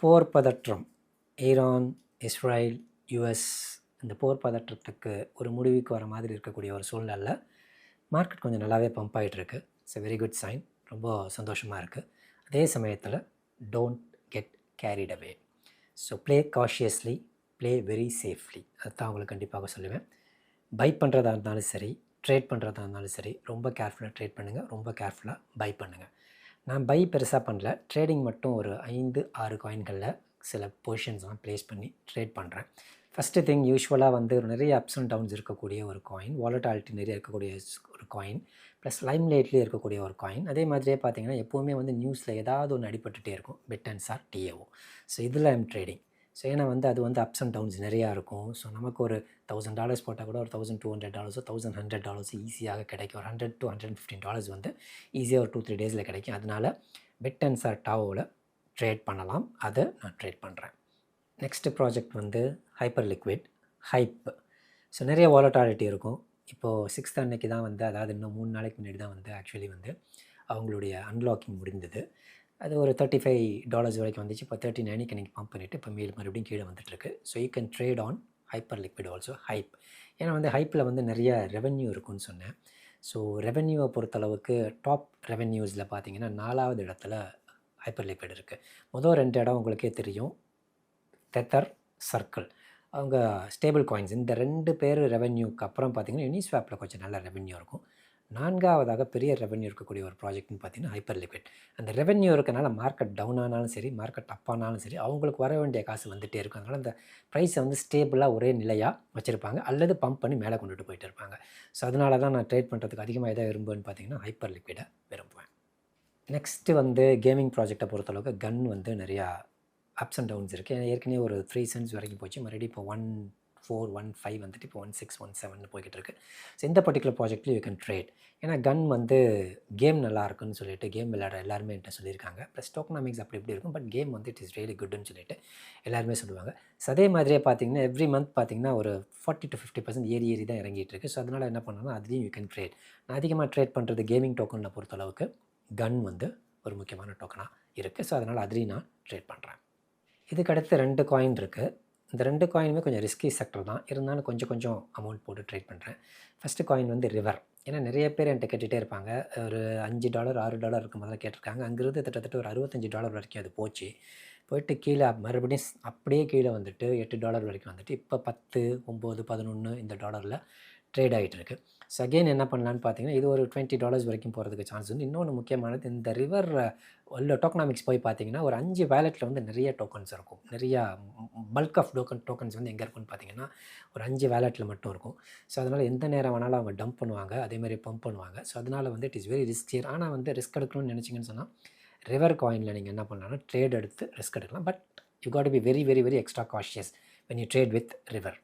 போர் பதற்றம் Iran, Israel, US இந்த போர் பதற்றத்துக்கு ஒரு முடிவுக்கு வர மாதிரி இருக்கக்கூடிய ஒரு சூழ்நிலையில் மார்க்கெட் கொஞ்சம் நல்லாவே பம்ப் ஆகிட்டுருக்கு. It's a very good sign. ரொம்ப சந்தோஷமாக இருக்குது. அதே சமயத்தில் don't get carried away. So play cautiously, play very safely. அதுதான் உங்களுக்கு கண்டிப்பாக சொல்லுவேன். பை பண்ணுறதா இருந்தாலும் சரி, ட்ரேட் பண்ணுறதா இருந்தாலும் சரி, ரொம்ப கேர்ஃபுல்லாக ட்ரேட் பண்ணுங்கள், ரொம்ப கேர்ஃபுல்லாக பை பண்ணுங்கள். நான் பை பெருசாக பண்ணல, ட்ரேடிங் மட்டும் ஒரு 5-6 காயின்களில் சில பொசிஷன்ஸ்லாம் ப்ளேஸ் பண்ணி ட்ரேட் பண்ணுறேன். ஃபஸ்ட்டு திங், யூஸ்வலாக வந்து நிறைய அப்ஸ் அண்ட் டவுன்ஸ் இருக்கக்கூடிய ஒரு காயின், வாலட்டாலிட்டி நிறைய இருக்கக்கூடிய ஒரு காயின், ப்ளஸ் லைம் லைட்லேயே இருக்கக்கூடிய ஒரு காயின். அதே மாதிரியே பார்த்தீங்கன்னா எப்போவுமே வந்து நியூஸில் ஏதாவது ஒன்று அடிபட்டுகிட்டே இருக்கும், பிட்அன்ஸார், டிஏஓ. ஸோ இதில் ஐம் ட்ரேடிங். ஸோ ஏன்னா வந்து அது வந்து அப்ஸ் அண்ட் டவுன்ஸ் நிறையா இருக்கும். ஸோ நமக்கு ஒரு $1000 போட்டால் கூட ஒரு $1200 $1100 ஈஸியாக கிடைக்கும். ஒரு $100 to $115 வந்து ஈஸியாக ஒரு 2-3 டேஸில் கிடைக்கும். அதனால் பிட்அன்ஸார் டாவோவில் ட்ரேட் பண்ணலாம். அதை நான் ட்ரேட் பண்ணுறேன். நெக்ஸ்ட்டு ப்ராஜெக்ட் வந்து ஹைப்பர் லிக்விட், ஹைப். ஸோ நிறைய வாலட்டாலிட்டி இருக்கும். இப்போது 6th அன்னைக்கு தான் வந்து, அதாவது இன்னும் 3 நாளைக்கு முன்னாடி தான் வந்து ஆக்சுவலி வந்து அவங்களுடைய அன்லாக்கிங் முடிந்தது. அது ஒரு $35 வரைக்கும் வந்துச்சு. இப்போ 39க்கு இன்றைக்கி பம்ப் பண்ணிவிட்டு இப்போ மறுபடியும் கீழே வந்துட்டுருக்கு. So you can trade on hyper liquid also, hype. ஏன்னா வந்து ஹைப்பில் வந்து நிறைய ரெவென்யூ இருக்குன்னு சொன்னேன். ஸோ ரெவென்யூவை பொறுத்தளவுக்கு டாப் ரெவென்யூஸில் பார்த்தீங்கன்னா 4வது இடத்துல ஹைப்பர் லிக்விட் இருக்குது. மொதல் 2 இடம் உங்களுக்கே தெரியும், டெத்தர், சர்க்கிள். அவங்க ஸ்டேபிள் காயின்ஸ். இந்த 2 பேர் ரெவென்யூக்கு அப்புறம் பார்த்திங்கன்னா யூனிஸ்வாப்பில் கொஞ்சம் நல்ல ரெவென்யூ இருக்கும். 4வதாக பெரிய ரெவென்யூ இருக்கக்கூடிய ஒரு ப்ராஜெக்ட்னு பார்த்திங்கன்னா ஹைப்பர் லிக்விட். அந்த ரெவென்யூ இருக்கனால மார்க்கெட் டவுன் ஆனாலும் சரி, மார்க்கெட் அப் ஆனாலும் சரி, அவங்களுக்கு வர வேண்டிய காசு வந்துகிட்டே இருக்கும். அதனால் அந்த ப்ரைஸை வந்து ஸ்டேபிளாக ஒரே நிலையாக வச்சுருப்பாங்க, அல்லது பம்ப் பண்ணி மேலே கொண்டுட்டு போயிட்டு இருப்பாங்க. ஸோ அதனால தான் நான் ட்ரேட் பண்ணுறதுக்கு அதிகமாக எதை விரும்புவேன்னு பார்த்திங்கன்னா ஹைப்பர் லிக்விடை விரும்புவேன். நெக்ஸ்ட்டு வந்து கேமிங் ப்ராஜெக்டை பொறுத்தளவுக்கு கன் வந்து நிறையா அப்ஸ் அண்ட் டவுன்ஸ் இருக்குது. ஏற்கனவே ஒரு 3 cents வரைக்கும் போச்சு, மறுபடியும் இப்போ 14, 15 வந்துட்டு இப்போ 16, 17 போய்கிட்டு இருக்குது. ஸோ இந்த பர்டிகுலர் ப்ராஜெக்ட்லேயும் யூ கேன் ட்ரேட். ஏன்னா கன் வந்து கேம் நல்லா இருக்குன்னு சொல்லிட்டு கேம் விளையாடுற எல்லாருமே என்கிட்ட சொல்லியிருக்காங்க. ப்ளஸ் டோக்கனாமிக்ஸ் அப்படி இப்படி இருக்கும், பட் கேம் வந்து இட் இஸ் ரியலி குட்னு சொல்லிட்டு எல்லாருமே சொல்லுவாங்க. ஸோ அதே மாதிரியே பார்த்தீங்கன்னா எவ்ரி மந்த் பார்த்தீங்கன்னா ஒரு 40 to 50% ஏறி தான் இறங்கிட்டு இருக்குது. ஸோ அதனால் என்ன பண்ணணும்னா அதுலேயும் யூ கேன் ட்ரேட். நான் அதிகமாக ட்ரேட் பண்ணுறது கேமிங் டோக்கனை பொறுத்தளவுக்கு கன் வந்து ஒரு முக்கியமான டோக்கனாக இருக்குது. ஸோ அதனால் அதுலேயும் நான் ட்ரேட் பண்ணுறேன். இதுக்கடுத்து 2 காயின் இருக்குது. இந்த 2 காயினுமே கொஞ்சம் ரிஸ்கி செக்டர் தான், இருந்தாலும் கொஞ்சம் அமௌண்ட் போட்டு ட்ரேட் பண்ணுறேன். ஃபஸ்ட்டு காயின் வந்து ரிவர். ஏன்னா நிறைய பேர் என்கிட்ட கேட்டுகிட்டே இருப்பாங்க. ஒரு $5 $6 இருக்கும் போதெல்லாம் கேட்டிருக்காங்க. அங்கேருந்து கிட்டத்தட்ட ஒரு $65 வரைக்கும் அது போச்சு. போயிட்டு கீழே மறுபடியும் அப்படியே கீழே வந்துட்டு $8 வரைக்கும் வந்துட்டு இப்போ 10, 9, 11 இந்த டாலரில் ட்ரேட் ஆகிட்டு இருக்குது. ஸோ அகெயின் என்ன பண்ணலான்னு பார்த்தீங்கன்னா இது ஒரு $20 வரைக்கும் போகிறதுக்கு சான்ஸ் வந்து. இன்னொன்று முக்கியமானது, இந்த ரிவர் உள்ள டோக்கனாமிக்ஸ் போய் பார்த்தீங்கன்னா ஒரு 5 வேலெட்டில் வந்து நிறைய டோக்கன்ஸ் இருக்கும். நிறையா பல்க் ஆஃப் டோக்கன்ஸ் வந்து எங்கே இருக்குன்னு பார்த்தீங்கன்னா ஒரு 5 வேலெட்டில் மட்டும் இருக்கும். ஸோ அதனால் எந்த நேரம் வேணாலும் அவங்க டம்ப் பண்ணுவாங்க, அதேமாதிரி பம்ப் பண்ணுவாங்க. ஸோ அதனால் வந்து இட் இஸ் வெரி ரிஸ்கியர். ஆனால் வந்து ரிஸ்க் எடுக்கணும்னு நினச்சிங்கன்னு சொன்னால் ரிவர் காயினில் நீங்கள் என்ன பண்ணலாம்னா ட்ரேட் எடுத்து ரிஸ்க் எடுக்கலாம். But you got to be very very very extra cautious when you trade with river.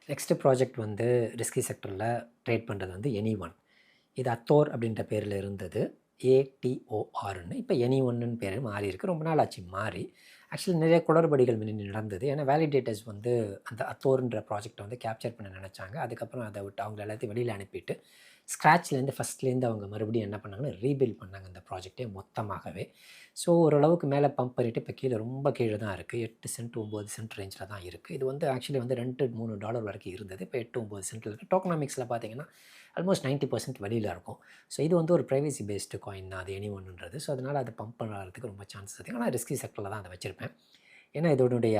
Next project வந்து ரிஸ்கி செக்டரில் ட்ரேட் பண்ணுறது வந்து எனி1. இது அத்தோர் அப்படின்ற பேரில் இருந்தது, ATORன்னு. இப்போ எனி1ன்னு பேர் மாறி இருக்குது. ரொம்ப நாள் ஆச்சு மாறி. ஆக்சுவலி நிறைய குளறுபடிகள் முன்னாடி நடந்தது. ஏன்னா வேலிடேட்டர்ஸ் வந்து அந்த அத்தோர்ன்ற ப்ராஜெக்டை வந்து கேப்சர் பண்ண நினச்சாங்க. அதுக்கப்புறம் அதை விட்டு அவங்க எல்லாத்தையும் வெளியில் அனுப்பிட்டு ஸ்க்ராட்ச்லேருந்து ஃபஸ்ட்லேருந்து அவங்க மறுபடியும் என்ன பண்ணாங்கன்னா ரீபில்ட் பண்ணாங்க அந்த ப்ராஜெக்டே மொத்தமாகவே. ஸோ ஓரளவுக்கு மேலே பம்ப் பண்ணிவிட்டு இப்போ கீழே ரொம்ப கீழே தான் இருக்குது. 8 சென்ட் 9 சென்ட் ரேஞ்சில் தான் இருக்குது. இது வந்து ஆக்சுவலி வந்து $2-3 வரைக்கும் இருந்தது. இப்போ 8-9 சென்ட்டில் இருக்குது. டோக்கனாமிக்ஸில் பார்த்தீங்கன்னா ஆல்மோஸ்ட் 90% வெளியில் இருக்கும். ஸோ இது வந்து ஒரு ப்ரைவசி பேஸ்டு காயின் தான் அது எனி1ன்றது. ஸோ அதனால் அது பம்ப் பண்ணுறதுக்கு ரொம்ப சான்சஸ் இருக்குது. ஆனால் ரிஸ்கி செக்டரில் தான் அதை வச்சுருப்பேன். ஏன்னா இதோடைய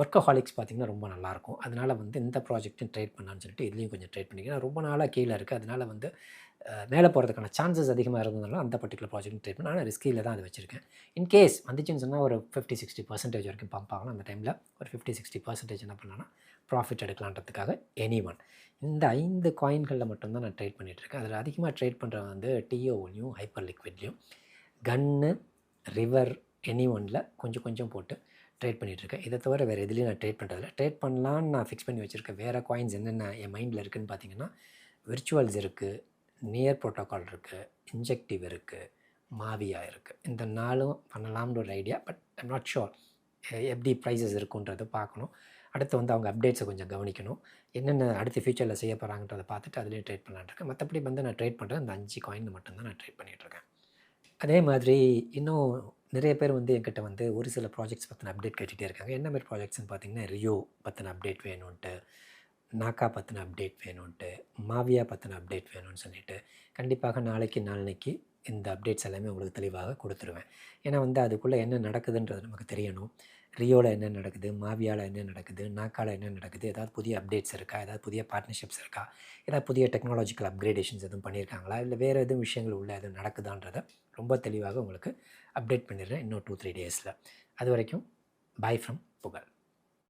ஒர்க்கஹாலிக்ஸ் பார்த்திங்கன்னா ரொம்ப நல்லாயிருக்கும். அதனால் வந்து இந்த ப்ராஜெக்ட்டும் ட்ரேட் பண்ணலான்னு சொல்லிட்டு இதுலேயும் கொஞ்சம் ட்ரேட் பண்ணிக்கிறேன். ரொம்ப நாளாக கீழே இருக்குது. அதனால் வந்து மேலே போகிறதுக்கான சான்சஸ் அதிகமாக இருந்ததுனால அந்த பர்டிகுலர் ப்ராஜெக்ட் ட்ரேட் பண்ண. ஆனால் ரிஸ்கியில் தான் அதை வச்சுருக்கேன். இன்கேஸ் வந்துச்சுன்னு சொன்னால் ஒரு 50-60% வரைக்கும் பம்ப் ஆகலாம். அந்த டைமில் ஒரு 50-60% என்ன பண்ணலாம்னா ப்ராஃபிட் எடுக்கலான்றதுக்காக எனி1. இந்த 5 காயின்களில் மட்டும்தான் நான் ட்ரேட் பண்ணிகிட்ருக்கேன். அதில் அதிகமாக ட்ரேட் பண்ணுறது வந்து டிஓலையும் ஹைப்பர் லிக்விட்லேயும். கன்னு, ரிவர், எனி1ல் கொஞ்சம் போட்டு ட்ரேட் பண்ணிகிட்ருக்கேன். இதை தவிர வேறு எதுலேயும் நான் ட்ரேட் பண்ணுறதில்ல. ட்ரேட் பண்ணலான்னு நான் ஃபிக்ஸ் பண்ணி வச்சுருக்கேன். வேறு காயின்ஸ் என்னென்ன என் மைண்டில் இருக்குதுன்னு பார்த்தீங்கன்னா விர்ச்சுவல்ஸ் இருக்குது, நியர் ப்ரோட்டோக்கால் இருக்குது, இன்ஜெக்டிவ் இருக்குது, மாவியா இருக்குது. இந்த 4ம் பண்ணலாம்னு ஒரு idea. But I'm not sure எப்படி ப்ரைஸஸ் இருக்குன்றதை பார்க்கணும். அடுத்து வந்து அவங்க அப்டேட்ஸை கொஞ்சம் கவனிக்கணும். என்னென்ன அடுத்த ஃபியூச்சரில் செய்ய போகிறாங்கன்றதை பார்த்துட்டு அதுலேயும் ட்ரேட் பண்ணலான்னு இருக்கேன். மற்றபடி வந்து நான் ட்ரேட் பண்ணுறது அந்த 5 காயின் மட்டும்தான் நான் ட்ரேட் பண்ணிகிட்ருக்கேன். அதே மாதிரி இன்னும் நிறைய பேர் வந்து என்கிட்ட வந்து ஒரு சில ப்ராஜெக்ட்ஸ் பற்றின அப்டேட் கேட்டுகிட்டே இருக்காங்க. என்ன மாதிரி ப்ராஜெக்ட்ஸ்னு பார்த்தீங்கன்னா, ரியோ பற்றின அப்டேட் வேணும்ன்ட்டு, நாக்கா பற்றின அப்டேட் வேணும்ன்ட்டு, மாவியா பற்றின அப்டேட் வேணும்னு சொல்லிட்டு, கண்டிப்பாக நாளைக்கு நாளன்னைக்கு இந்த அப்டேட்ஸ் எல்லாமே உங்களுக்கு தெளிவாக கொடுத்துருவேன். ஏன்னா வந்து அதுக்குள்ளே என்ன நடக்குதுன்றது நமக்கு தெரியணும். ரியோவில் என்ன நடக்குது, மாவியாவில் என்ன நடக்குது, நாக்கால என்ன நடக்குது, ஏதாவது புதிய அப்டேட்ஸ் இருக்கா, ஏதாவது புதிய பார்ட்னர்ஷிப்ஸ் இருக்கா, ஏதாவது புதிய டெக்னாலஜிக்கல் அப்கிரேடேஷன்ஸ் எதுவும் பண்ணியிருக்காங்களா, இல்லை வேறு எதுவும் விஷயங்கள் உள்ள எதுவும் நடக்குதான்றதை ரொம்ப தெளிவாக உங்களுக்கு அப்டேட் பண்ணிடுறேன் இன்னும் 2-3 டேஸில். அது வரைக்கும் பாய் ஃப்ரம் புகழ்.